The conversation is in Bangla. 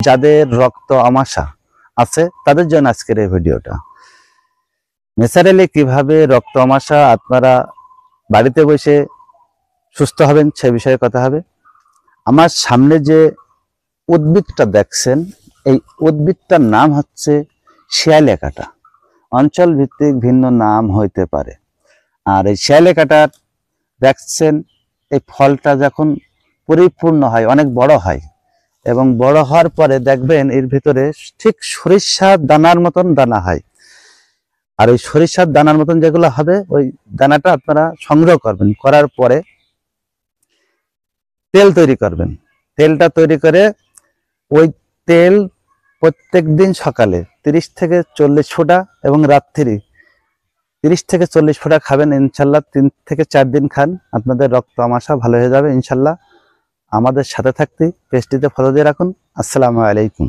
যাদের রক্ত আমাশা আছে তাদের জন্য আজকের এই ভিডিওটা। ন্যাচারালি কিভাবে রক্ত আমাশা আপনারা বাড়িতে বসে সুস্থ হবেন সে বিষয়ে কথা হবে। আমার সামনে যে উদ্ভিদটা দেখছেন, এই উদ্ভিদটার নাম হচ্ছে শিয়ালে কাঁটা। অঞ্চল ভিত্তিক ভিন্ন নাম হইতে পারে। আর এই শিয়ালে কাঁটার দেখছেন এই ফলটা যখন পরিপূর্ণ হয়, অনেক বড় হয়, এবং বড় হওয়ার পরে দেখবেন এর ভিতরে ঠিক সরিষার দানার মতন দানা হয়। আর ওই সরিষার দানার মতন যেগুলো হবে, ওই দানাটা আপনারা সংগ্রহ করবেন, করার পরে তেল তৈরি করবেন। তেলটা তৈরি করে ওই তেল প্রত্যেক দিন সকালে 30 থেকে 40 ফোঁটা এবং রাত্রি 30 থেকে 40 ফোঁটা খাবেন। ইনশাল্লাহ 3 থেকে 4 দিন খান, আপনাদের রক্ত আমাশা ভালো হয়ে যাবে ইনশাল্লাহ। আমাদের সাথে থাকতে পেজটিতে ফলো দিয়ে রাখুন। আসসালামু আলাইকুম।